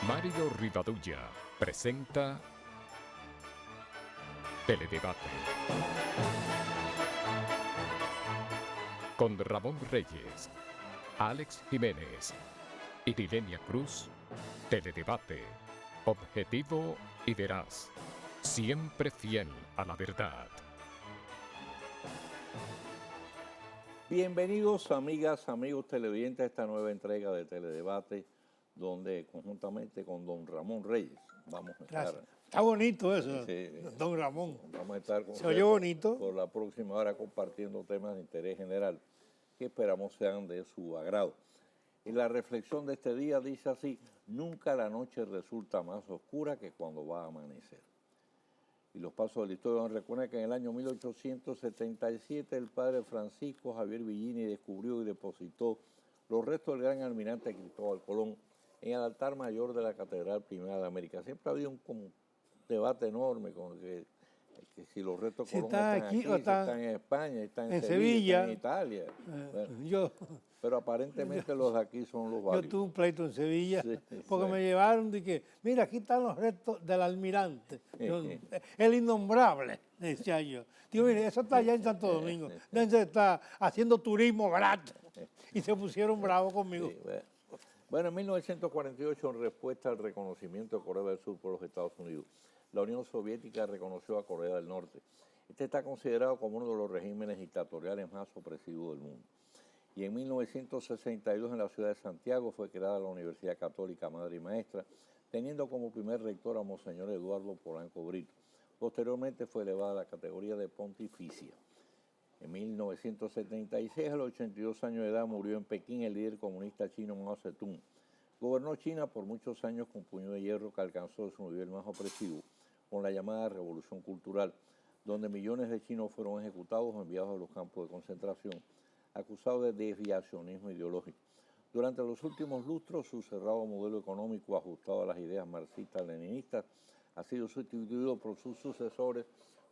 Mario Rivadulla presenta Teledebate con Ramón Reyes, Alex Jiménez y Dilenia Cruz. Teledebate, objetivo y veraz, siempre fiel a la verdad. Bienvenidos amigas, amigos televidentes a esta nueva entrega de Teledebate, donde conjuntamente con don Ramón Reyes vamos a estar. Gracias. Está bonito eso, Sí, don Ramón. Vamos a estar con Se oye bonito. por la próxima hora compartiendo temas de interés general que esperamos sean de su agrado. Y la reflexión de este día dice así: nunca la noche resulta más oscura que cuando va a amanecer. Y los pasos de la historia nos recuerdan que en el año 1877 el padre Francisco Javier Villini descubrió y depositó los restos del gran almirante Cristóbal Colón en el altar mayor de la Catedral Primera de América. Siempre ha habido un debate enorme con que si los restos de Colón están aquí, si están en España, están en Sevilla, están en Italia. Bueno, pero aparentemente los de aquí son los válidos. Yo tuve un pleito en Sevilla porque sí. me llevaron y que, mira, aquí están los restos del almirante. El innombrable, decía yo. Digo, mire, eso está allá en Santo Domingo. Entonces está haciendo turismo barato. Y se pusieron bravos conmigo. Sí, bueno, en 1948, en respuesta al reconocimiento de Corea del Sur por los Estados Unidos, la Unión Soviética reconoció a Corea del Norte. Este está considerado como uno de los regímenes dictatoriales más opresivos del mundo. Y en 1962, en la ciudad de Santiago, fue creada la Universidad Católica Madre y Maestra, teniendo como primer rector a Monseñor Eduardo Polanco Brito. Posteriormente fue elevada a la categoría de pontificia. En 1976, a los 82 años de edad, murió en Pekín el líder comunista chino Mao Zedong. Gobernó China por muchos años con puño de hierro que alcanzó su nivel más opresivo con la llamada Revolución Cultural, donde millones de chinos fueron ejecutados o enviados a los campos de concentración, acusados de desviacionismo ideológico. Durante los últimos lustros, su cerrado modelo económico ajustado a las ideas marxistas-leninistas ha sido sustituido por sus sucesores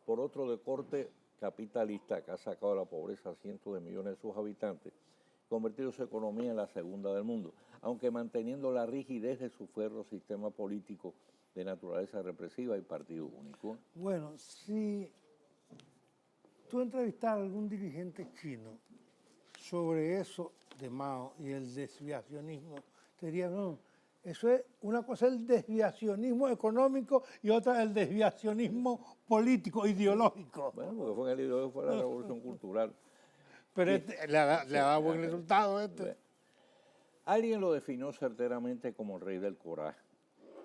por otro de corte capitalista que ha sacado de la pobreza a cientos de millones de sus habitantes, convertido su economía en la segunda del mundo, aunque manteniendo la rigidez de su férreo sistema político de naturaleza represiva y partido único. Bueno, si tú entrevistas a algún dirigente chino sobre eso de Mao y el desviacionismo, te diría, no, eso es una cosa el desviacionismo económico y otra el desviacionismo político, ideológico. Bueno, porque fue en el ideológico, fue la Revolución Cultural. Pero le ha dado buen resultado este. Alguien lo definió certeramente como el rey del coraje.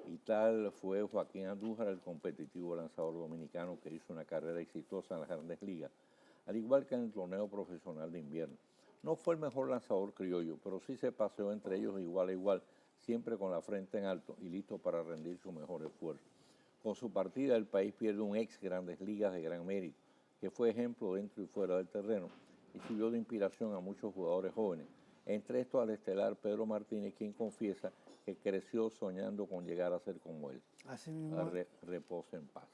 Y tal fue Joaquín Andújar, el competitivo lanzador dominicano que hizo una carrera exitosa en las grandes ligas, al igual que en el torneo profesional de invierno. No fue el mejor lanzador criollo, pero sí se paseó entre ellos de igual a igual, siempre con la frente en alto y listo para rendir su mejor esfuerzo. Con su partida, el país pierde un ex Grandes Ligas de gran mérito, que fue ejemplo dentro y fuera del terreno y sirvió de inspiración a muchos jugadores jóvenes. Entre estos al estelar Pedro Martínez, quien confiesa que creció soñando con llegar a ser como él. Así mismo. Repose en paz.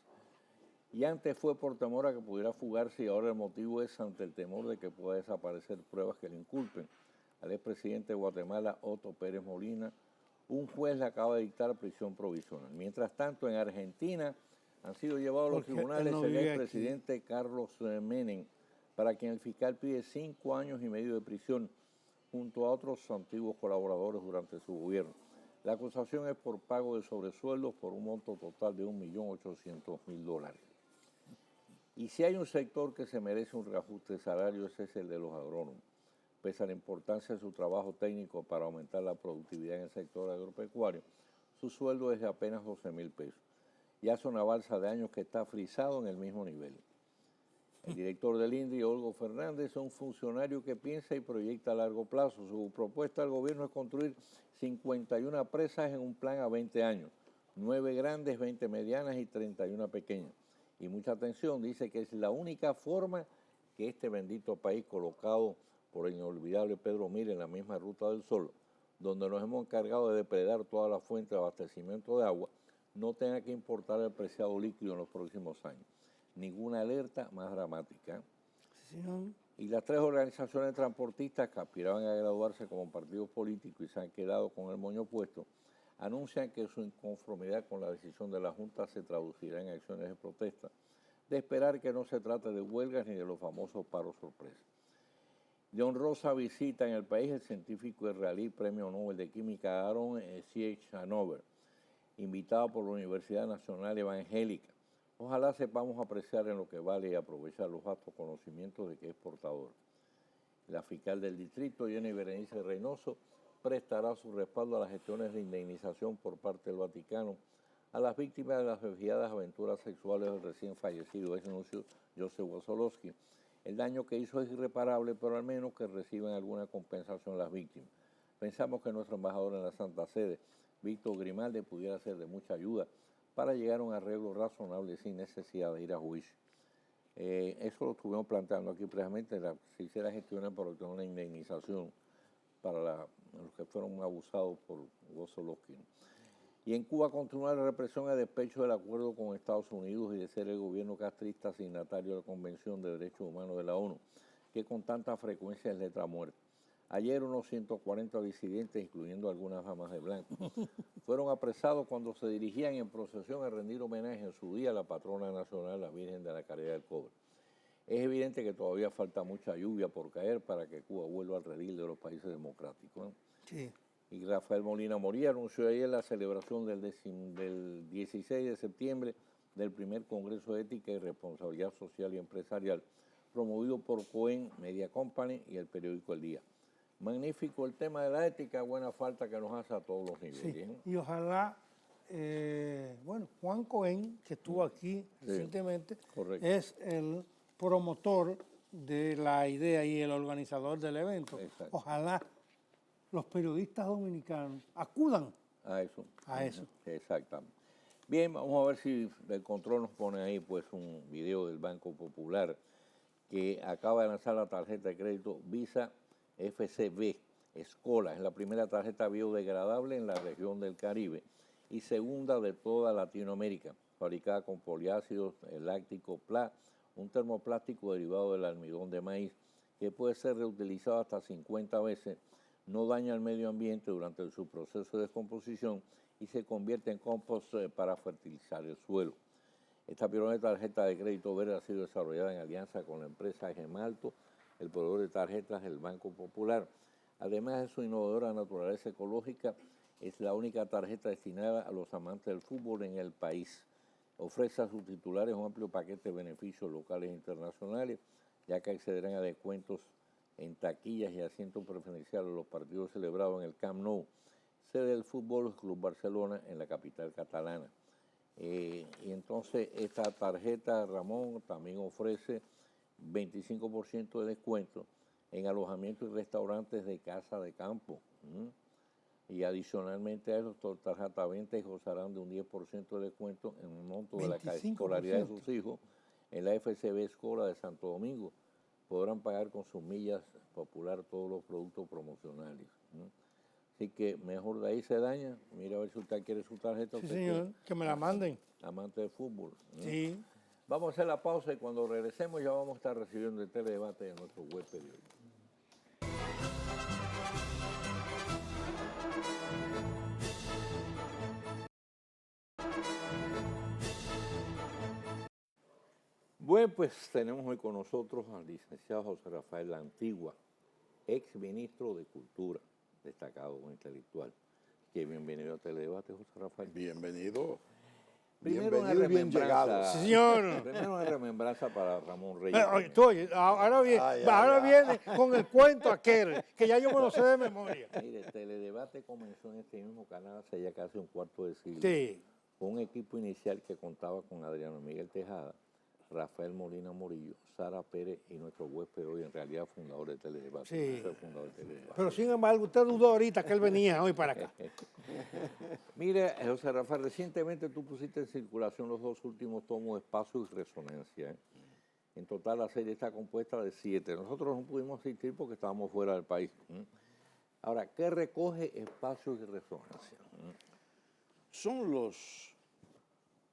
Y antes fue por temor a que pudiera fugarse y ahora el motivo es ante el temor de que pueda desaparecer pruebas que le inculpen. Al expresidente de Guatemala, Otto Pérez Molina, un juez le acaba de dictar prisión provisional. Mientras tanto, en Argentina han sido llevados a los tribunales el expresidente Carlos Menem, para quien el fiscal pide 5 años y medio de prisión, junto a otros antiguos colaboradores durante su gobierno. La acusación es por pago de sobresueldos por un monto total de $1.800.000. Y si hay un sector que se merece un reajuste de salario, ese es el de los agrónomos. Pese a la importancia de su trabajo técnico para aumentar la productividad en el sector agropecuario, su sueldo es de apenas $12,000. Y hace una balsa de años que está frisado en el mismo nivel. El director del INDRI, Olgo Fernández, es un funcionario que piensa y proyecta a largo plazo. Su propuesta al gobierno es construir 51 presas en un plan a 20 años, 9 grandes, 20 medianas y 31 pequeñas. Y mucha atención, dice que es la única forma que este bendito país, colocado por el inolvidable Pedro Mira en la misma Ruta del Sol, donde nos hemos encargado de depredar toda la fuente de abastecimiento de agua, no tenga que importar el preciado líquido en los próximos años. Ninguna alerta más dramática. Sí. Y las 3 organizaciones transportistas que aspiraban a graduarse como partidos políticos y se han quedado con el moño puesto, anuncian que su inconformidad con la decisión de la Junta se traducirá en acciones de protesta, de esperar que no se trate de huelgas ni de los famosos paros sorpresa. De honrosa visita en el país el científico israelí Premio Nobel de Química Aaron C.H. Hanover, invitado por la Universidad Nacional Evangélica. Ojalá sepamos apreciar en lo que vale y aprovechar los vastos conocimientos de que es portador. La fiscal del distrito, Jenny Berenice Reynoso, prestará su respaldo a las gestiones de indemnización por parte del Vaticano a las víctimas de las desviadas aventuras sexuales del recién fallecido exnuncio Joseph Wozolowski. El daño que hizo es irreparable, pero al menos que reciban alguna compensación las víctimas. Pensamos que nuestro embajador en la Santa Sede, Víctor Grimaldi, pudiera ser de mucha ayuda para llegar a un arreglo razonable sin necesidad de ir a juicio. Eso lo estuvimos planteando aquí precisamente, se hiciera gestiones para obtener una indemnización para los que fueron abusados por Wozolowski. Y en Cuba continúa la represión a despecho del acuerdo con Estados Unidos y de ser el gobierno castrista signatario de la Convención de Derechos Humanos de la ONU, que con tanta frecuencia es letra muerta. Ayer unos 140 disidentes, incluyendo algunas damas de blanco, fueron apresados cuando se dirigían en procesión a rendir homenaje en su día a la patrona nacional, la Virgen de la Caridad del Cobre. Es evidente que todavía falta mucha lluvia por caer para que Cuba vuelva al redil de los países democráticos, ¿no? Sí. Y Rafael Molina Morí anunció ayer la celebración del 16 de septiembre del primer Congreso de Ética y Responsabilidad Social y Empresarial, promovido por Cohen Media Company y el periódico El Día. Magnífico el tema de la ética, buena falta que nos hace a todos los niveles. Sí. ¿Eh? Y ojalá, Juan Cohen, que estuvo aquí recientemente, correcto. es el promotor de la idea y el organizador del evento. Exacto. Ojalá los periodistas dominicanos acudan A eso. a eso. Exactamente. Bien, vamos a ver si el control nos pone ahí pues un video del Banco Popular que acaba de lanzar la tarjeta de crédito Visa FCB Escola. Es la primera tarjeta biodegradable en la región del Caribe y segunda de toda Latinoamérica, fabricada con poliácido láctico PLA, un termoplástico derivado del almidón de maíz que puede ser reutilizado hasta 50 veces, no daña al medio ambiente durante su proceso de descomposición y se convierte en compost para fertilizar el suelo. Esta pionera tarjeta de crédito verde ha sido desarrollada en alianza con la empresa Gemalto, el proveedor de tarjetas del Banco Popular. Además de su innovadora naturaleza ecológica, es la única tarjeta destinada a los amantes del fútbol en el país. Ofrece a sus titulares un amplio paquete de beneficios locales e internacionales, ya que accederán a descuentos en taquillas y asientos preferenciales a los partidos celebrados en el Camp Nou, sede del Fútbol Club Barcelona en la capital catalana. Y entonces esta tarjeta, Ramón, también ofrece 25% de descuento en alojamientos y restaurantes de casa de campo. Y adicionalmente a eso, tarjeta 20 gozarán de un 10% de descuento en un monto de la escolaridad de sus hijos en la FCB Escola de Santo Domingo. Podrán pagar con sus millas popular todos los productos promocionales. Así que mejor de ahí se daña. Mira a ver si usted quiere su tarjeta. Sí, señor, que me la manden. Amante de fútbol. Sí. Vamos a hacer la pausa y cuando regresemos ya vamos a estar recibiendo el teledebate de nuestro web periódico. Bueno, pues tenemos hoy con nosotros al licenciado José Rafael La Antigua, ex ministro de Cultura, destacado intelectual. Que bienvenido a Teledebate, José Rafael. Bienvenido. Primero Bienvenido y bien llegado. Sí, señor. Primero una remembranza para Ramón Reyes. Ahora viene con el cuento aquel, que ya yo me lo sé de memoria. Mire, Teledebate comenzó en este mismo canal hace ya casi un cuarto de siglo. Sí. Con un equipo inicial que contaba con Adriano Miguel Tejada, Rafael Molina Morillo, Sara Pérez y nuestro huésped hoy, en realidad fundador de Teledebate. Sí. Fue fundador de Teledebate. Pero sin embargo, usted dudó ahorita que él venía hoy para acá. Mire, José Rafael, recientemente tú pusiste en circulación los dos últimos tomos de Espacio y Resonancia. En total la serie está compuesta de 7. Nosotros no pudimos asistir porque estábamos fuera del país. Ahora, ¿qué recoge Espacio y Resonancia? Son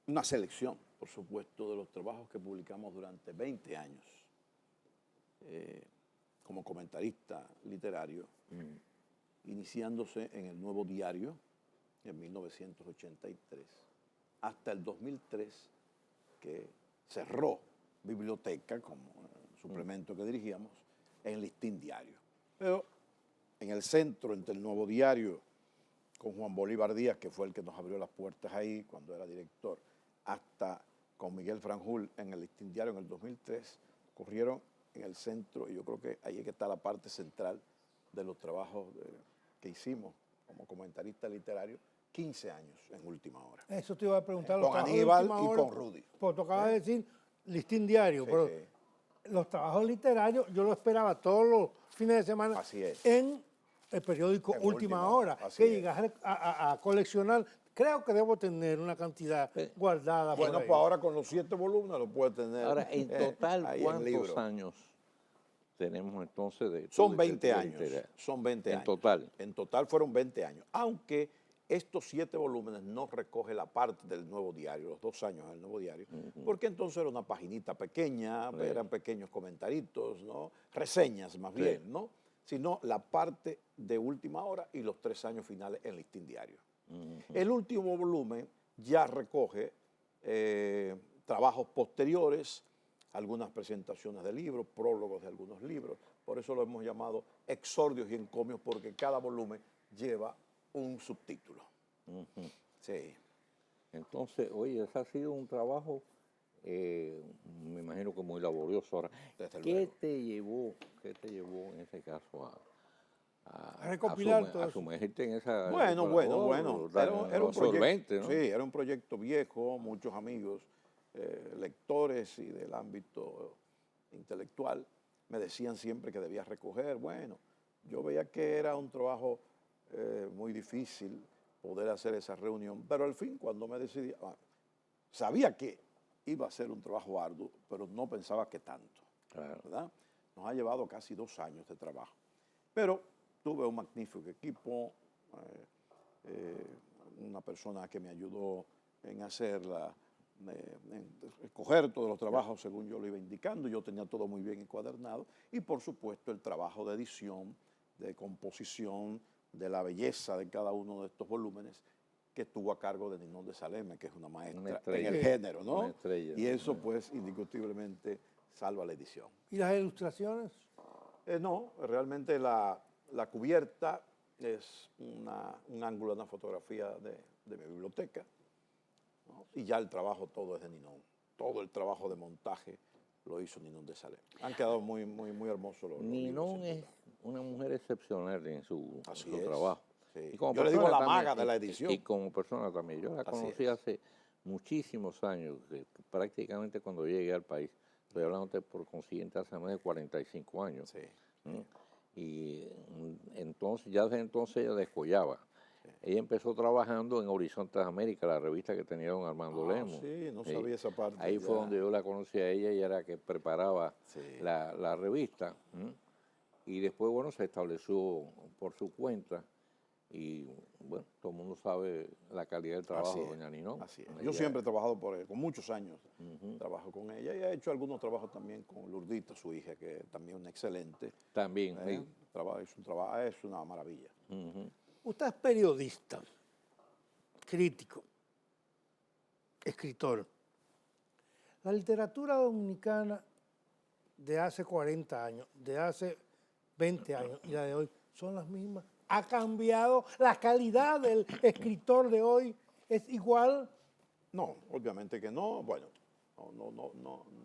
una selección, por supuesto, de los trabajos que publicamos durante 20 años como comentarista literario, iniciándose en el Nuevo Diario, en 1983, hasta el 2003, que cerró Biblioteca como suplemento que dirigíamos en Listín Diario. Pero en el centro, entre el Nuevo Diario, con Juan Bolívar Díaz, que fue el que nos abrió las puertas ahí cuando era director, hasta con Miguel Franjul en el Listín Diario en el 2003, ocurrieron en el centro, y yo creo que ahí es que está la parte central de los trabajos que hicimos como comentarista literario, 15 años en Última Hora. Eso te iba a preguntar. Con Aníbal y con Rudy. Pues tocaba decir Listín Diario, Sí, pero sí. los trabajos literarios yo lo esperaba todos los fines de semana Así es. en el periódico En Última Hora, así que es. llegas a coleccionar. Creo que debo tener una cantidad guardada Bueno, por ahí. pues ahora con los 7 volúmenes lo puede tener. Ahora, en total, ahí en ¿cuántos libro. años tenemos entonces de Son todo 20 este años. literario? Son 20 En años. total. En total fueron 20 años. Aunque estos 7 volúmenes no recoge la parte del Nuevo Diario, los 2 años del Nuevo Diario, porque entonces era una paginita pequeña, Sí. eran pequeños comentaritos, ¿no? Reseñas más bien, ¿no? Sino la parte de Última Hora y los 3 años finales en Listín Diario. El último volumen ya recoge trabajos posteriores, algunas presentaciones de libros, prólogos de algunos libros. Por eso lo hemos llamado exordios y encomios, porque cada volumen lleva un subtítulo. Sí. Entonces, oye, ese ha sido un trabajo, me imagino que muy laborioso. Ahora, Desde ¿qué luego. qué te llevó en ese caso A recopilar todo a eso. sumergirte en esa... Bueno. Era un proyecto, solvente, ¿no? sí, era un proyecto viejo, muchos amigos, lectores y del ámbito intelectual, me decían siempre que debía recoger. Bueno, yo veía que era un trabajo muy difícil poder hacer esa reunión, pero al fin, cuando me decidí, sabía que iba a ser un trabajo arduo, pero no pensaba que tanto, Claro. ¿verdad? Nos ha llevado casi 2 años de trabajo, pero tuve un magnífico equipo, una persona que me ayudó en hacerla, en escoger todos los trabajos según yo lo iba indicando. Yo tenía todo muy bien encuadernado, y por supuesto el trabajo de edición, de composición, de la belleza de cada uno de estos volúmenes, que estuvo a cargo de Ninón de Saleme, que es una maestra en el género, ¿no? Una estrella. Y eso pues indiscutiblemente salva la edición. ¿Y las ilustraciones? No, realmente la cubierta es un ángulo de una fotografía de mi biblioteca, ¿no? Y ya el trabajo todo es de Ninón. Todo el trabajo de montaje lo hizo Ninón de Salem. Han quedado muy, muy, muy hermosos los Ninón libros, es una mujer excepcional en su Así es, trabajo. sí. Y como Yo le digo persona la maga también, de la edición. Y como persona también. Yo la Así conocí es. hace muchísimos años, prácticamente cuando llegué al país. Estoy hablando por consiguiente hace más de 45 años. Sí. Y entonces, ya desde entonces ella descollaba. Ella empezó trabajando en Horizontes América, la revista que tenía don Armando Lemos. Sí, no sabía esa parte. Ahí fue ya. donde yo la conocí a ella, y era que preparaba Sí. la revista. Y después, bueno, se estableció por su cuenta. Y bueno, todo el mundo sabe la calidad del trabajo Así de es, doña Ninón. Así es. Yo Ella- siempre he trabajado con muchos años, trabajo con ella, y he hecho algunos trabajos también con Lurdita, su hija, que también es una excelente. También, sí. Es una maravilla. Usted es periodista, crítico, escritor. La literatura dominicana de hace 40 años, de hace 20 años y la de hoy son las mismas. ¿Ha cambiado la calidad del escritor de hoy? ¿Es igual? No, obviamente que no. Bueno,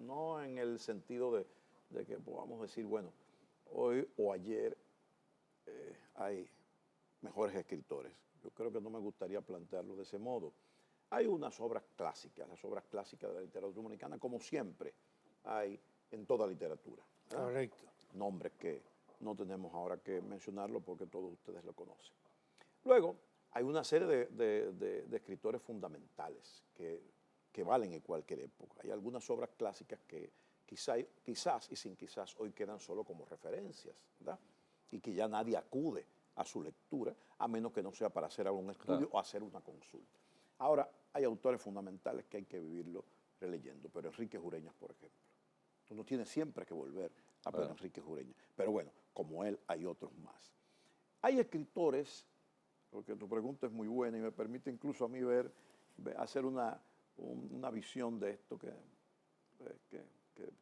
no en el sentido de que podamos decir, bueno, hoy o ayer hay mejores escritores. Yo creo que no me gustaría plantearlo de ese modo. Hay unas obras clásicas, las obras clásicas de la literatura dominicana, como siempre hay en toda literatura, ¿verdad? Correcto. Nombres que no tenemos ahora que mencionarlo porque todos ustedes lo conocen. Luego, hay una serie de escritores fundamentales que valen en cualquier época. Hay algunas obras clásicas que quizás y sin quizás hoy quedan solo como referencias, ¿verdad? Y que ya nadie acude a su lectura, a menos que no sea para hacer algún estudio o hacer una consulta. Ahora, hay autores fundamentales que hay que vivirlo releyendo, pero Enrique Jureñas, por ejemplo. Uno tiene siempre que volver a Pedro Enrique Jureñas. Pero bueno, como él hay otros más. Hay escritores porque tu pregunta es muy buena y me permite incluso a mí hacer una visión de esto que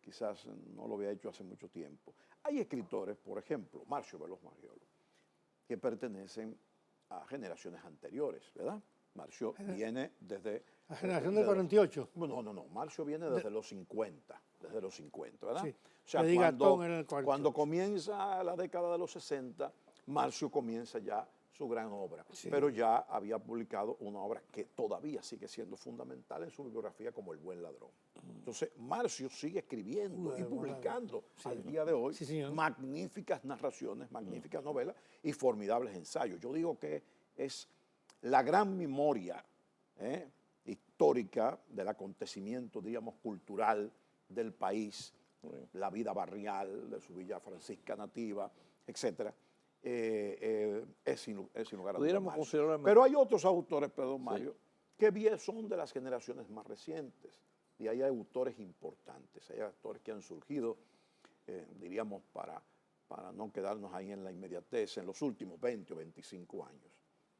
quizás no lo había hecho hace mucho tiempo. Hay escritores, por ejemplo, Marcio Veloz Maggiolo, que pertenecen a generaciones anteriores, ¿verdad? Marcio viene desde... La generación del 48. No, Marcio viene desde los 50, ¿verdad? Sí. O sea, Lady Gatón era el 48. cuando comienza la década de los 60, Marcio comienza ya su gran obra, Sí. pero ya había publicado una obra que todavía sigue siendo fundamental en su bibliografía como El Buen Ladrón. Entonces, Marcio sigue escribiendo y publicando al día de hoy magníficas narraciones, magníficas novelas y formidables ensayos. Yo digo que es la gran memoria histórica del acontecimiento, digamos, cultural del país, la vida barrial de su villa francisca nativa, etcétera. Es sin lugar a dudas. Pero hay otros autores, perdón, Mario, que bien son de las generaciones más recientes. Y hay autores importantes, hay autores que han surgido, diríamos, para no quedarnos ahí en la inmediatez, en los últimos 20 o 25 años,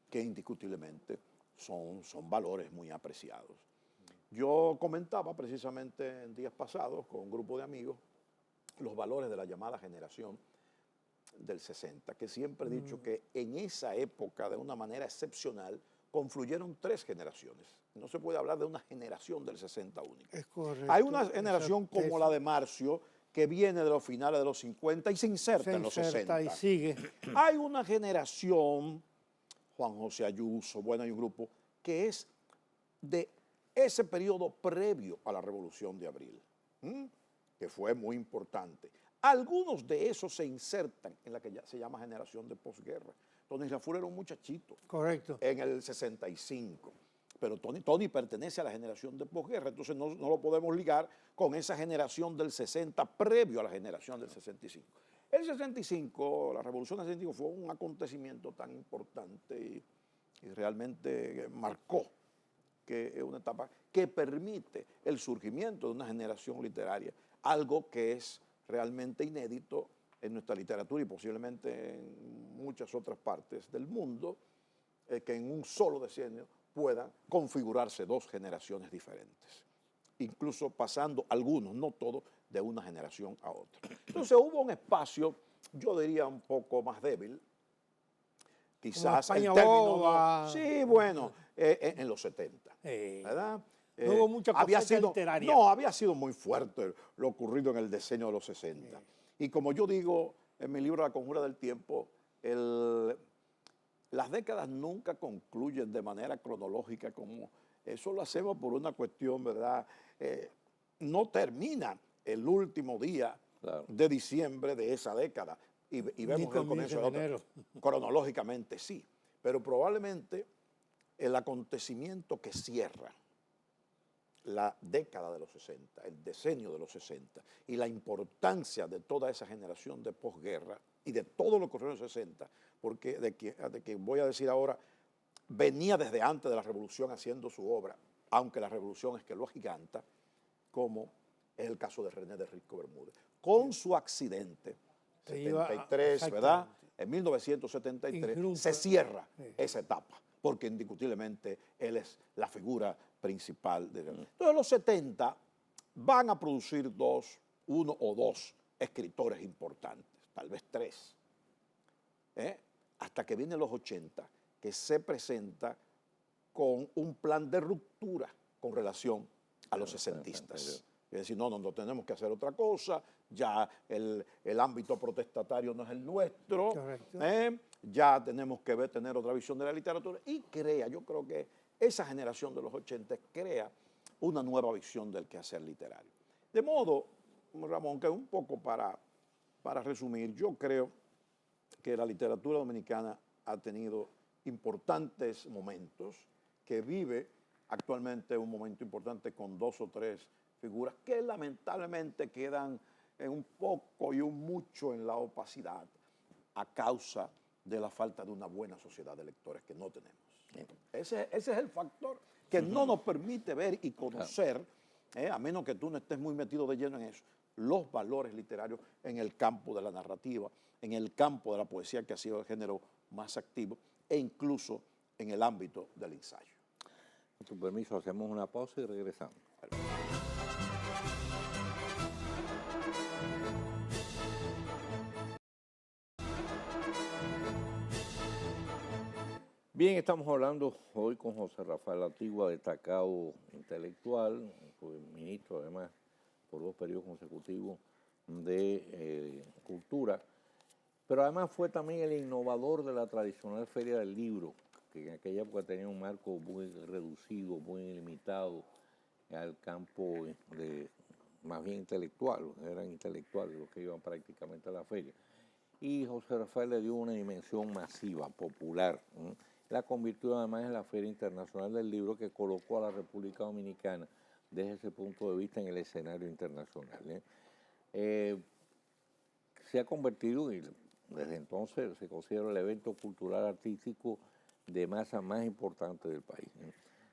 que indiscutiblemente son valores muy apreciados. Yo comentaba precisamente en días pasados con un grupo de amigos los valores de la llamada generación del 60, que siempre he dicho que en esa época, de una manera excepcional, confluyeron tres generaciones. No se puede hablar de una generación del 60 única. Es correcto. Hay una generación como la de Marcio, que viene de los finales de los 50 y se inserta en los 60. Y sigue. Hay una generación, Juan José Ayuso, bueno, hay un grupo, que es de ese periodo previo a la Revolución de Abril, que fue muy importante. Algunos de esos se insertan en la que ya se llama generación de posguerra. Tony Raful era un muchachito. Correcto. En el 65. Pero Tony pertenece a la generación de posguerra, entonces no lo podemos ligar con esa generación del 60 previo a la generación del 65. El 65, la Revolución del 65 fue un acontecimiento tan importante y realmente marcó que es una etapa que permite el surgimiento de una generación literaria, algo que es realmente inédito en nuestra literatura y posiblemente en muchas otras partes del mundo, que en un solo decenio puedan configurarse dos generaciones diferentes, incluso pasando algunos, no todos, de una generación a otra. Entonces hubo un espacio, yo diría un poco más débil, quizás el término... Sí, bueno, en los 70, ¿verdad? No hubo mucha cosecha literaria. No, había sido muy fuerte lo ocurrido en el decenio de los 60. Y como yo digo en mi libro La Conjura del Tiempo, las décadas nunca concluyen de manera cronológica, como eso lo hacemos por una cuestión, ¿verdad? No termina el último día de diciembre de esa década y vemos el comienzo de otra. Cronológicamente sí, pero probablemente el acontecimiento que cierra la década de los 60, el decenio de los 60 y la importancia de toda esa generación de posguerra y de todo lo que ocurrió en los 60, porque de que voy a decir ahora, venía desde antes de la Revolución haciendo su obra, aunque la Revolución es que lo agiganta, como es el caso de René de Risco Bermúdez. Con su accidente, 73, ¿verdad? En 1973 se cierra esa etapa, porque indiscutiblemente él es la figura principal. Entonces los 70 van a producir uno o dos escritores importantes, tal vez tres, hasta que vienen los 80, que se presenta con un plan de ruptura con relación a los sesentistas. Es decir, no tenemos que hacer otra cosa, ya el ámbito protestatario no es el nuestro, ya tenemos que tener otra visión de la literatura y yo creo que esa generación de los 80 crea una nueva visión del quehacer literario. De modo, Ramón, que un poco para resumir, yo creo que la literatura dominicana ha tenido importantes momentos, que vive actualmente un momento importante con dos o tres figuras que lamentablemente quedan un poco y un mucho en la opacidad a causa de la falta de una buena sociedad de lectores que no tenemos. Ese es el factor que no nos permite ver y conocer, a menos que tú no estés muy metido de lleno en eso, los valores literarios en el campo de la narrativa, en el campo de la poesía, que ha sido el género más activo, e incluso en el ámbito del ensayo. Con tu permiso, hacemos una pausa y regresamos. Bien, estamos hablando hoy con José Rafael Antigua, destacado intelectual, fue ministro además por 2 periodos consecutivos de Cultura, pero además fue también el innovador de la tradicional Feria del Libro, que en aquella época tenía un marco muy reducido, muy limitado al campo más bien intelectual, eran intelectuales los que iban prácticamente a la feria. Y José Rafael le dio una dimensión masiva, popular. La convirtió además en la Feria Internacional del Libro, que colocó a la República Dominicana desde ese punto de vista en el escenario internacional. Se ha convertido, y desde entonces se considera el evento cultural artístico de masa más importante del país.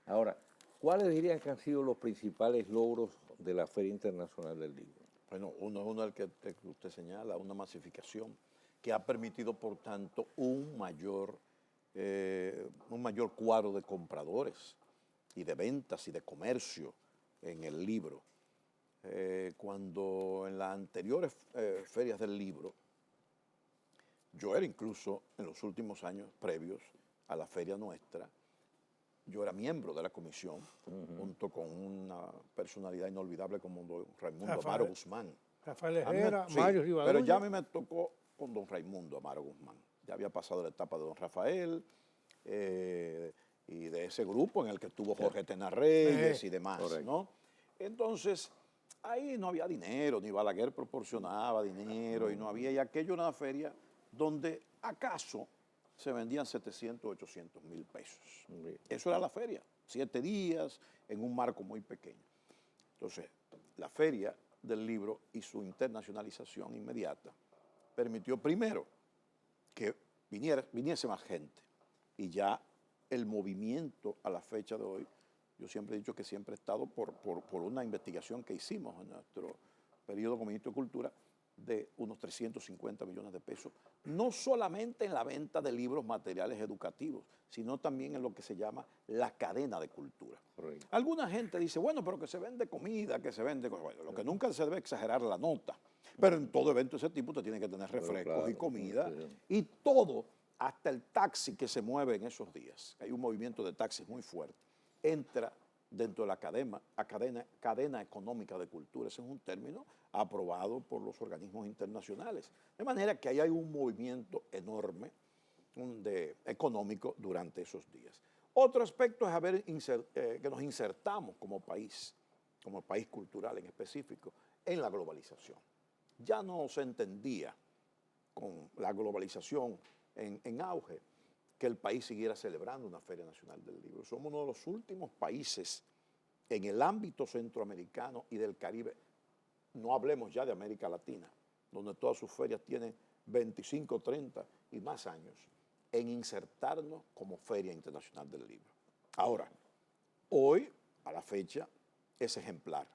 Ahora, ¿cuáles dirían que han sido los principales logros de la Feria Internacional del Libro? Bueno, uno es el que usted señala, una masificación que ha permitido, por tanto, un mayor cuadro de compradores y de ventas y de comercio en el libro. Cuando en las anteriores ferias del libro, yo era incluso en los últimos años previos a la feria nuestra, yo era miembro de la comisión, junto con una personalidad inolvidable como don Raimundo Amaro Guzmán. Rafael Herrera, sí, Mario Rivadeneira. pero ya a mí me tocó con don Raimundo Amaro Guzmán. Ya había pasado la etapa de don Rafael y de ese grupo en el que estuvo Jorge Tenarreyes y demás, ¿no? Entonces, ahí no había dinero, ni Balaguer proporcionaba dinero, y no había, y aquello era una feria donde acaso se vendían 700, 800 mil pesos. Eso era la feria, 7 días, en un marco muy pequeño. Entonces, la feria del libro y su internacionalización inmediata permitió primero que viniese más gente, y ya el movimiento a la fecha de hoy, yo siempre he dicho que siempre he estado por una investigación que hicimos en nuestro periodo como ministro de Cultura, de unos 350 millones de pesos, no solamente en la venta de libros materiales educativos, sino también en lo que se llama la cadena de cultura. Correcto. Alguna gente dice, bueno, pero que se vende comida, que se vende... Bueno, lo que nunca se debe exagerar la nota, pero en todo evento de ese tipo usted tiene que tener refrescos y comida, y todo, hasta el taxi que se mueve en esos días, hay un movimiento de taxis muy fuerte, entra dentro de la cadena económica de cultura. Ese es un término aprobado por los organismos internacionales. De manera que ahí hay un movimiento enorme económico durante esos días. Otro aspecto es que nos insertamos como país cultural en específico, en la globalización. Ya no se entendía con la globalización en auge que el país siguiera celebrando una Feria Nacional del Libro. Somos uno de los últimos países en el ámbito centroamericano y del Caribe, no hablemos ya de América Latina, donde todas sus ferias tienen 25, 30 y más años, en insertarnos como Feria Internacional del Libro. Ahora, hoy, a la fecha, es ejemplar,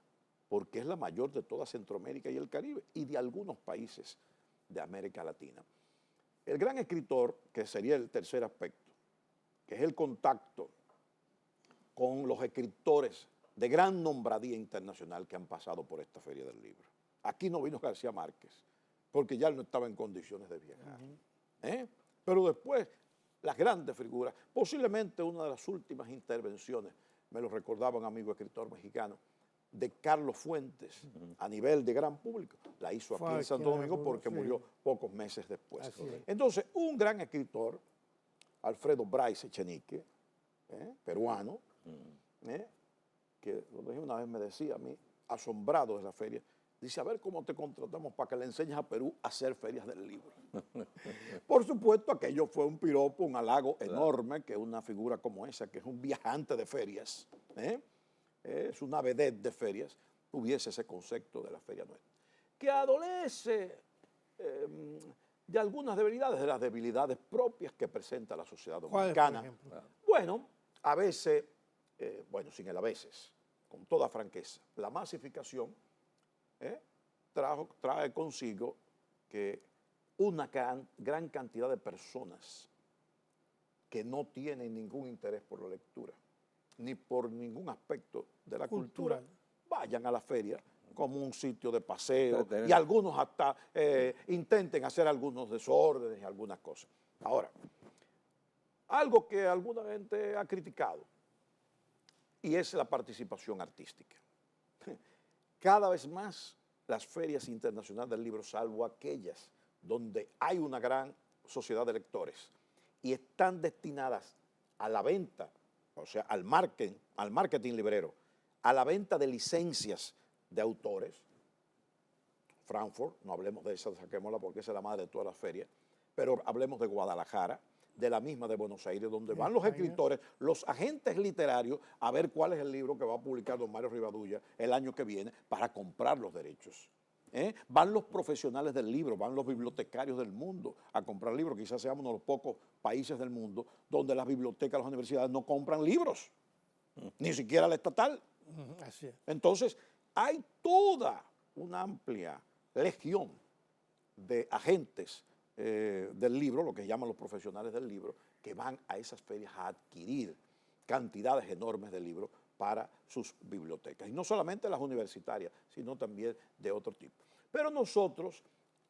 porque es la mayor de toda Centroamérica y el Caribe, y de algunos países de América Latina. El gran escritor, que sería el tercer aspecto, que es el contacto con los escritores de gran nombradía internacional que han pasado por esta Feria del Libro. Aquí no vino García Márquez, porque ya él no estaba en condiciones de viajar. Pero después, las grandes figuras, posiblemente una de las últimas intervenciones, me lo recordaba un amigo escritor mexicano, de Carlos Fuentes, a nivel de gran público, la hizo aquí en Santo Domingo porque murió pocos meses después. Entonces, un gran escritor, Alfredo Bryce Echenique, peruano, que una vez me decía a mí, asombrado de la feria, dice, a ver cómo te contratamos para que le enseñes a Perú a hacer ferias del libro. Por supuesto, aquello fue un piropo, un halago enorme, que una figura como esa, que es un viajante de ferias, es una vedette de ferias, tuviese ese concepto de la feria nuestra, que adolece de algunas debilidades, de las debilidades propias que presenta la sociedad dominicana. ¿Cuál, por ejemplo? Bueno, a veces, sin el a veces, con toda franqueza, la masificación trae consigo que una gran cantidad de personas que no tienen ningún interés por la lectura, ni por ningún aspecto de la cultura, vayan a la feria como un sitio de paseo y algunos hasta intenten hacer algunos desórdenes y algunas cosas. Ahora, algo que alguna gente ha criticado y es la participación artística. Cada vez más las ferias internacionales del libro, salvo aquellas donde hay una gran sociedad de lectores y están destinadas a la venta, o sea, al marketing librero, a la venta de licencias de autores. Frankfurt, no hablemos de esa, saquémosla porque esa es la madre de todas las ferias, pero hablemos de Guadalajara, de la misma de Buenos Aires, donde van los escritores, los agentes literarios, a ver cuál es el libro que va a publicar don Mario Rivadulla el año que viene para comprar los derechos. Van los profesionales del libro, van los bibliotecarios del mundo a comprar libros. Quizás seamos uno de los pocos países del mundo donde las bibliotecas, las universidades no compran libros, ni siquiera la estatal. Así es. Entonces, hay toda una amplia legión de agentes del libro, lo que llaman los profesionales del libro, que van a esas ferias a adquirir cantidades enormes de libros para sus bibliotecas. Y no solamente las universitarias, sino también de otro tipo. Pero nosotros,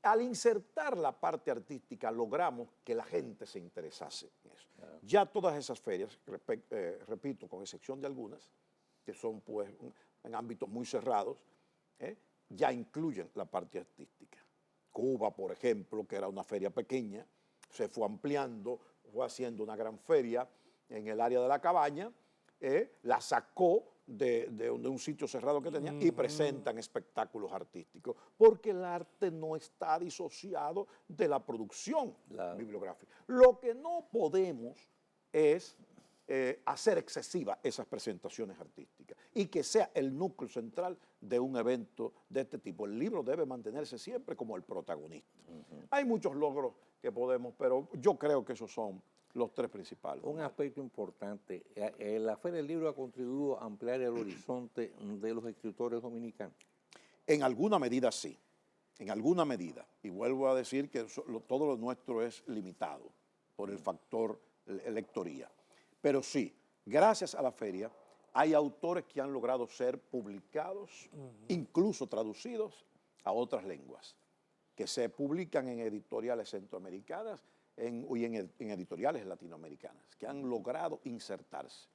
al insertar la parte artística, logramos que la gente se interesase en eso. Ya todas esas ferias, repito, con excepción de algunas, que son pues en ámbitos muy cerrados, ya incluyen la parte artística. Cuba, por ejemplo, que era una feria pequeña, se fue ampliando, fue haciendo una gran feria en el área de la Cabaña, la sacó de un sitio cerrado que tenía y presentan espectáculos artísticos, porque el arte no está disociado de la producción bibliográfica. Lo que no podemos es hacer excesivas esas presentaciones artísticas y que sea el núcleo central de un evento de este tipo. El libro debe mantenerse siempre como el protagonista. Hay muchos logros que podemos, pero yo creo que esos son los tres principales. Un aspecto importante, la Feria del Libro ha contribuido a ampliar el horizonte de los escritores dominicanos. En alguna medida sí, en alguna medida. Y vuelvo a decir que todo lo nuestro es limitado por el factor lectoría. Pero sí, gracias a la feria hay autores que han logrado ser publicados, incluso traducidos a otras lenguas, que se publican en editoriales centroamericanas y en editoriales latinoamericanas, que han logrado insertarse.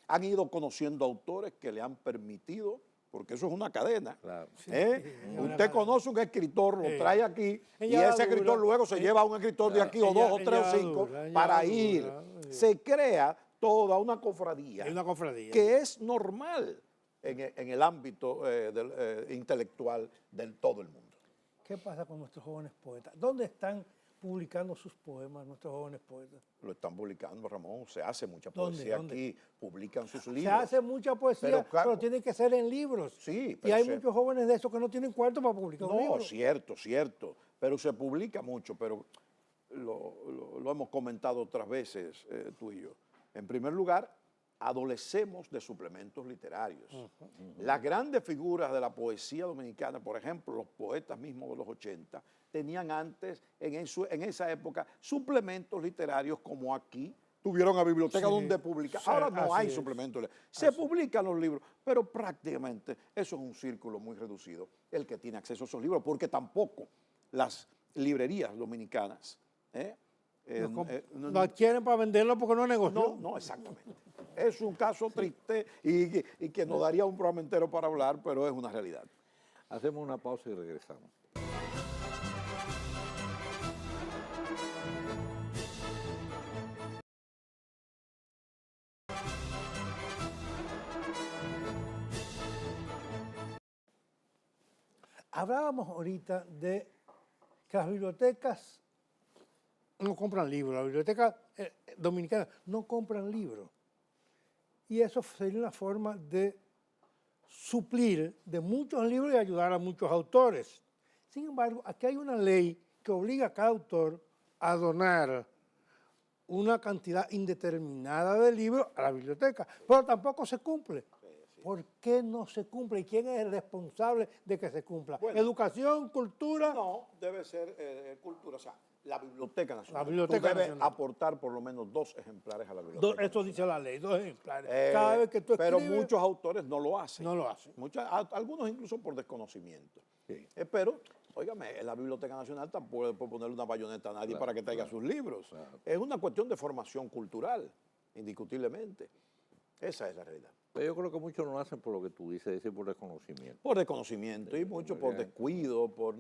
Han ido conociendo autores que le han permitido, porque eso es una cadena. Claro. Usted conoce un escritor, lo trae aquí, y ese escritor luego se lleva a un escritor de aquí, o dos, o tres, o cinco, para ir. Se crea toda una cofradía, que es normal en el ámbito intelectual del todo el mundo. ¿Qué pasa con nuestros jóvenes poetas? ¿Dónde están publicando sus poemas nuestros jóvenes poetas? Lo están publicando, Ramón. Se hace mucha poesía aquí, publican sus libros. Se hace mucha poesía, pero tiene que ser en libros. Sí, y hay muchos jóvenes de esos que no tienen cuarto para publicar un libro. No, cierto. Pero se publica mucho, pero lo hemos comentado otras veces tú y yo. En primer lugar, adolecemos de suplementos literarios. Las grandes figuras de la poesía dominicana, por ejemplo, los poetas mismos de los 80, tenían antes, en esa época, suplementos literarios como aquí. Tuvieron a biblioteca donde publicar. Ahora no hay suplementos. Se publican los libros, pero prácticamente eso es un círculo muy reducido, el que tiene acceso a esos libros, porque tampoco las librerías dominicanas no adquieren para venderlo porque no negocian. No, exactamente. Es un caso triste y que nos daría un programa entero para hablar, pero es una realidad. Hacemos una pausa y regresamos. Hablábamos ahorita de que las bibliotecas no compran libros, las bibliotecas dominicanas no compran libros. Y eso sería una forma de suplir de muchos libros y ayudar a muchos autores. Sin embargo, aquí hay una ley que obliga a cada autor a donar una cantidad indeterminada de libros a la biblioteca, pero tampoco se cumple. ¿Por qué no se cumple? ¿Y quién es el responsable de que se cumpla? Bueno, ¿educación, cultura? No, debe ser cultura. O sea, La Biblioteca Nacional. La Biblioteca Tú debes Nacional. aportar por lo menos 2 ejemplares a la Biblioteca Esto Nacional. dice la ley, 2 ejemplares. Cada vez que tú Pero escribes, muchos autores no lo hacen. no lo hacen. Algunos incluso por desconocimiento. Sí. Pero, óigame, en la Biblioteca Nacional tampoco puede ponerle una bayoneta a nadie Claro, para que traiga claro, sus libros. claro. Es una cuestión de formación cultural, indiscutiblemente. Esa es la realidad. Pero yo creo que muchos no lo hacen por lo que tú dices, es decir, por desconocimiento. Por desconocimiento y mucho por verdad. descuido, por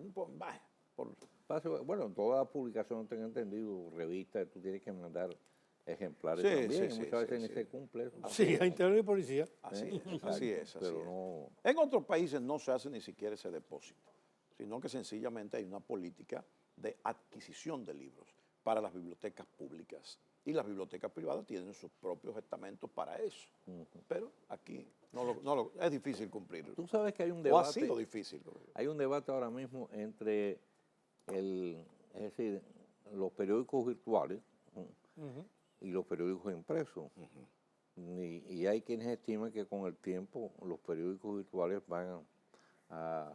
Bueno, en todas las publicaciones tengo entendido, revistas, tú tienes que mandar ejemplares Sí, también, sí, y sí, muchas veces sí, ni sí. se cumple eso. Sí, a interior y policía. así es, Exacto, así es. Así pero es. no... En otros países no se hace ni siquiera ese depósito, sino que sencillamente hay una política de adquisición de libros para las bibliotecas públicas. Y las bibliotecas privadas tienen sus propios estamentos para eso. Pero aquí es difícil cumplirlo. Tú sabes que hay un O ha debate, sido difícil. hay un debate ahora mismo entre es decir, los periódicos virtuales y los periódicos impresos. Y hay quienes estiman que con el tiempo los periódicos virtuales van a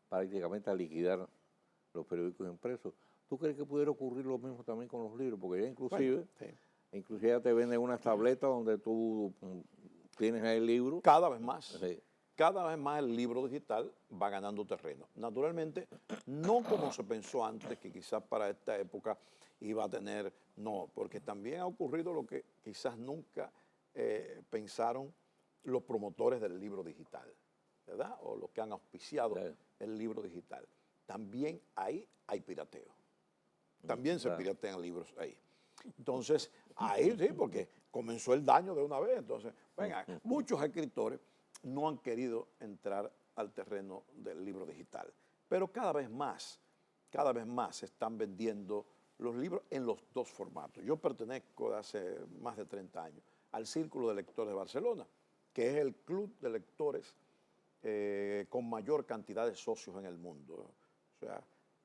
prácticamente a liquidar los periódicos impresos. ¿Tú crees que pudiera ocurrir lo mismo también con los libros? Porque ya inclusive, Bueno, sí. inclusive ya te venden unas tabletas donde tú tienes ahí el libro. Cada vez más. Sí. Cada vez más el libro digital va ganando terreno. Naturalmente, no como se pensó antes, que quizás para esta época iba a tener, no, porque también ha ocurrido lo que quizás nunca pensaron los promotores del libro digital, ¿verdad? O los que han auspiciado Claro. el libro digital. También ahí hay pirateo. También se Claro. piratean libros ahí. Entonces, ahí sí, porque comenzó el daño de una vez. Entonces, venga, muchos escritores no han querido entrar al terreno del libro digital. Pero cada vez más se están vendiendo los libros en los 2 formatos. Yo pertenezco de hace más de 30 años al Círculo de Lectores de Barcelona, que es el club de lectores con mayor cantidad de socios en el mundo. O sea,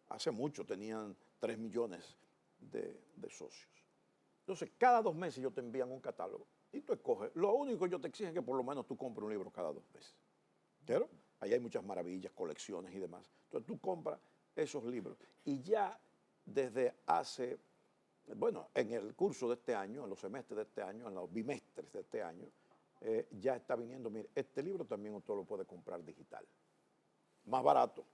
hace mucho tenían 3 millones de socios. Entonces, cada 2 meses ellos te envían un catálogo y tú escoges. Lo único que ellos te exigen es que por lo menos tú compres un libro cada 2 meses. ¿Claro? Ahí hay muchas maravillas, colecciones y demás. Entonces, tú compras esos libros. Y ya desde hace, bueno, en el curso de este año, en los semestres de este año, en los bimestres de este año, ya está viniendo, mire, este libro también usted lo puede comprar digital. Más barato.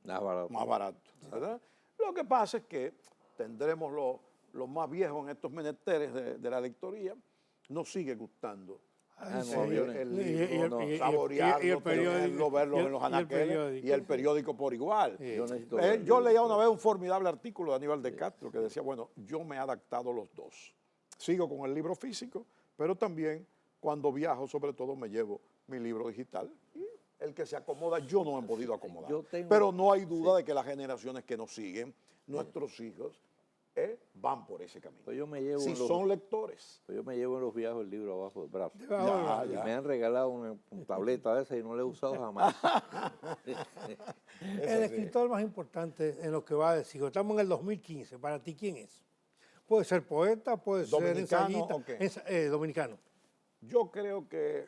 Más barato, ¿verdad? Lo que pasa es que tendremos los más viejos en estos menesteres de la lectoría, nos sigue gustando el libro, saborearlo, tenerlo, verlo en los anaqueles y el periódico por igual. Yo leía una vez un formidable artículo de Aníbal de Castro que decía, bueno, yo me he adaptado a los 2. Sigo con el libro físico, pero también cuando viajo, sobre todo, me llevo mi libro digital. Y el que se acomoda, yo no me he podido acomodar. Pero no hay duda de que las generaciones que nos siguen, nuestros hijos, van por ese camino. Pues yo me llevo si son lectores. Pues yo me llevo en los viajes el libro abajo del brazo. Ya. Me han regalado una tableta de esa y no la he usado jamás. El escritor más importante en lo que va a decir, estamos en el 2015, ¿para ti quién es? Puede ser poeta, puede ser ¿Dominicano ensayista, o qué? dominicano. Yo creo que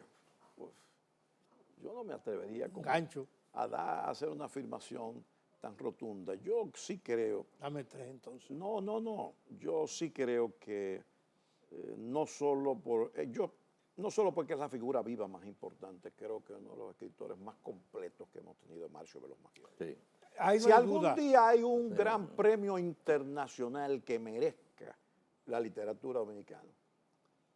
yo no me atrevería Gancho. a hacer una afirmación tan rotunda. Yo sí creo. Dame 3 entonces. No. Yo sí creo que no solo porque es la figura viva más importante, creo que uno de los escritores más completos que hemos tenido es Marcio Veloz Maquiavelo. Sí. Si algún día hay un gran premio internacional que merezca la literatura dominicana,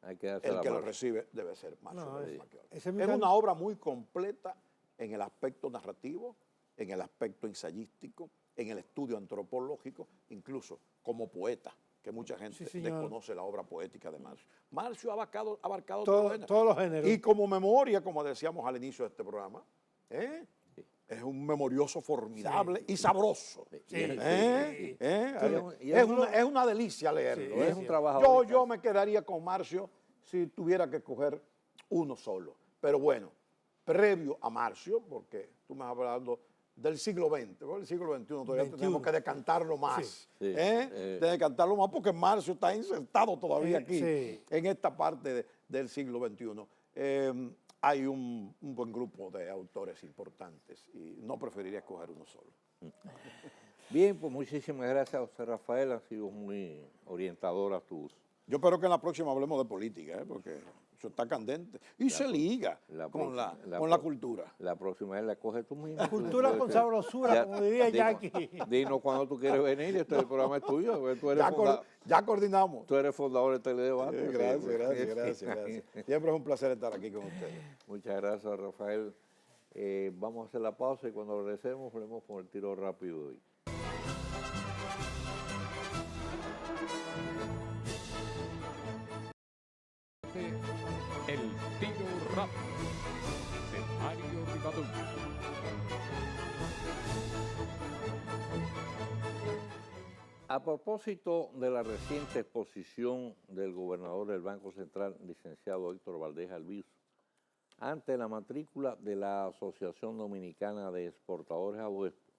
Hay que el que lo recibe debe ser Marcio Veloz Maquiavelo. ese Es una obra muy completa en el aspecto narrativo, en el aspecto ensayístico, en el estudio antropológico, incluso como poeta, que mucha gente desconoce la obra poética de Marcio. Marcio ha abarcado todos los géneros. Y como memoria, como decíamos al inicio de este programa, es un memorioso formidable y sabroso. Es una delicia leerlo. Es un trabajo. Yo me quedaría con Marcio si tuviera que escoger uno solo. Pero bueno, previo a Marcio, porque tú me estás hablando del siglo XX, porque el siglo XXI todavía tenemos que decantarlo más. Decantarlo más porque Marcio está insertado todavía aquí, en esta parte del siglo XXI. Hay un buen grupo de autores importantes y no preferiría escoger uno solo. Bien, pues muchísimas gracias, José Rafael. Han sido muy orientadoras tus... Yo espero que en la próxima hablemos de política, porque eso está candente. Y se liga con la cultura. La próxima vez la coges tú mismo. Cultura con sabrosura, como diría Jackie. Dinos cuando tú quieres venir, el programa es tuyo. Tú eres, ya coordinamos. Tú eres fundador del Teledebate. Gracias. Siempre es un placer estar aquí con ustedes. Muchas gracias, Rafael. Vamos a hacer la pausa y cuando regresemos, volvemos con el tiro rápido de hoy. El tiro rápido de Mario Rivadeneira. A propósito de la reciente exposición del gobernador del Banco Central, licenciado Héctor Valdés Albizu, ante la matrícula de la Asociación Dominicana de Exportadores Aduestos,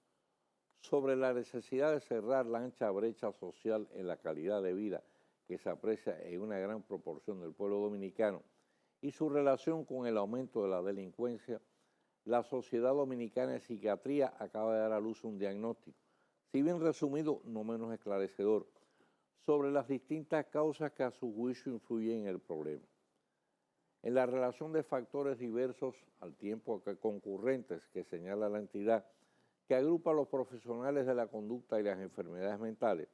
sobre la necesidad de cerrar la ancha brecha social en la calidad de vida que se aprecia en una gran proporción del pueblo dominicano y su relación con el aumento de la delincuencia, la Sociedad Dominicana de Psiquiatría acaba de dar a luz un diagnóstico, si bien resumido, no menos esclarecedor, sobre las distintas causas que a su juicio influyen en el problema. En la relación de factores diversos, al tiempo que concurrentes, que señala la entidad, que agrupa a los profesionales de la conducta y las enfermedades mentales,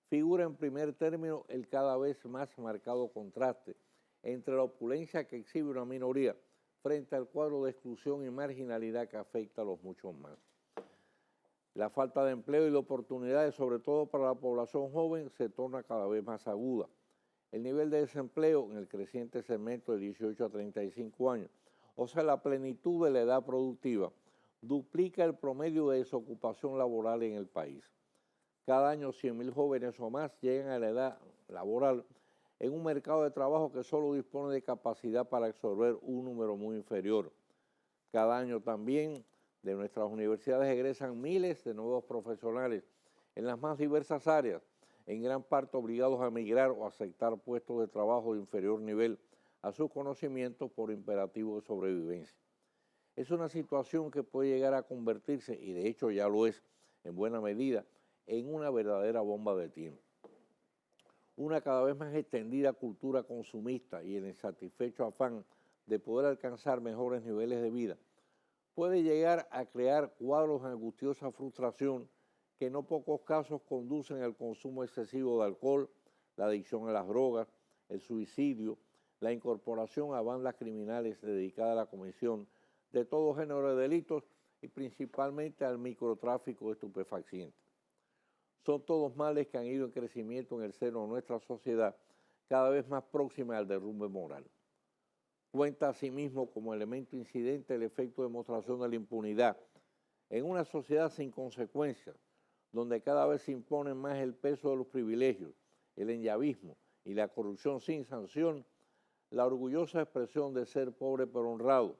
figura en primer término el cada vez más marcado contraste entre la opulencia que exhibe una minoría frente al cuadro de exclusión y marginalidad que afecta a los muchos más. La falta de empleo y de oportunidades, sobre todo para la población joven, se torna cada vez más aguda. El nivel de desempleo en el creciente segmento de 18 a 35 años, o sea, la plenitud de la edad productiva, duplica el promedio de desocupación laboral en el país. Cada año 100.000 jóvenes o más llegan a la edad laboral en un mercado de trabajo que solo dispone de capacidad para absorber un número muy inferior. Cada año también de nuestras universidades egresan miles de nuevos profesionales en las más diversas áreas, en gran parte obligados a emigrar o a aceptar puestos de trabajo de inferior nivel a sus conocimientos por imperativo de sobrevivencia. Es una situación que puede llegar a convertirse, y de hecho ya lo es en buena medida, en una verdadera bomba de tiempo. Una cada vez más extendida cultura consumista y el insatisfecho afán de poder alcanzar mejores niveles de vida puede llegar a crear cuadros de angustiosa frustración que en no pocos casos conducen al consumo excesivo de alcohol, la adicción a las drogas, el suicidio, la incorporación a bandas criminales dedicadas a la comisión de todo género de delitos y principalmente al microtráfico de estupefacientes. Son todos males que han ido en crecimiento en el seno de nuestra sociedad, cada vez más próxima al derrumbe moral. Cuenta asimismo como elemento incidente el efecto de demostración de la impunidad. En una sociedad sin consecuencias, donde cada vez se impone más el peso de los privilegios, el enllavismo y la corrupción sin sanción, la orgullosa expresión de ser pobre pero honrado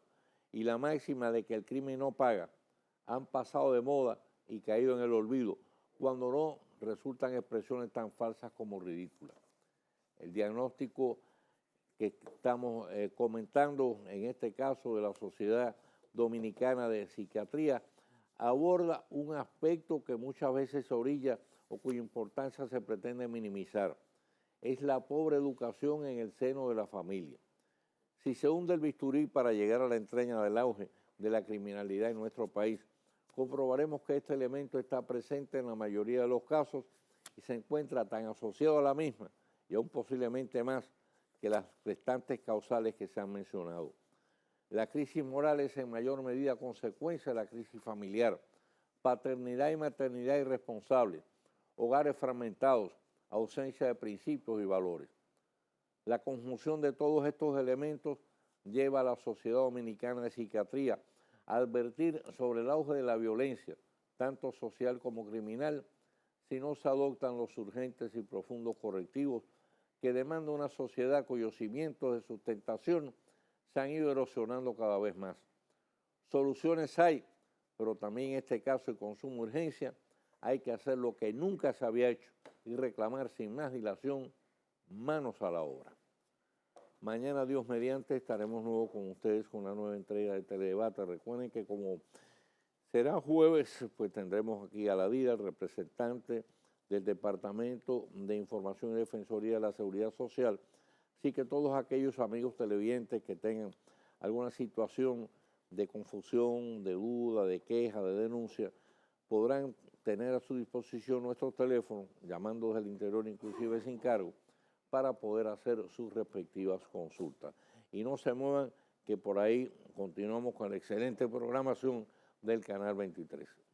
y la máxima de que el crimen no paga han pasado de moda y caído en el olvido, cuando no resultan expresiones tan falsas como ridículas. El diagnóstico que estamos comentando, en este caso de la Sociedad Dominicana de Psiquiatría, aborda un aspecto que muchas veces se orilla o cuya importancia se pretende minimizar. Es la pobre educación en el seno de la familia. Si se hunde el bisturí para llegar a la entraña del auge de la criminalidad en nuestro país, comprobaremos que este elemento está presente en la mayoría de los casos y se encuentra tan asociado a la misma, y aún posiblemente más, que las restantes causales que se han mencionado. La crisis moral es en mayor medida consecuencia de la crisis familiar, paternidad y maternidad irresponsables, hogares fragmentados, ausencia de principios y valores. La conjunción de todos estos elementos lleva a la Sociedad Dominicana de Psiquiatría a advertir sobre el auge de la violencia, tanto social como criminal, si no se adoptan los urgentes y profundos correctivos que demanda una sociedad cuyos cimientos de sustentación se han ido erosionando cada vez más. Soluciones hay, pero también en este caso de consumo urgencia, hay que hacer lo que nunca se había hecho y reclamar sin más dilación manos a la obra. Mañana, Dios mediante, estaremos nuevo con ustedes con una nueva entrega de Teledebate. Recuerden que como será jueves, pues tendremos aquí a la DIA, el representante del Departamento de Información y Defensoría de la Seguridad Social. Así que todos aquellos amigos televidentes que tengan alguna situación de confusión, de duda, de queja, de denuncia, podrán tener a su disposición nuestros teléfonos, llamando desde el interior inclusive sin cargo, para poder hacer sus respectivas consultas. Y no se muevan, que por ahí continuamos con la excelente programación del Canal 23.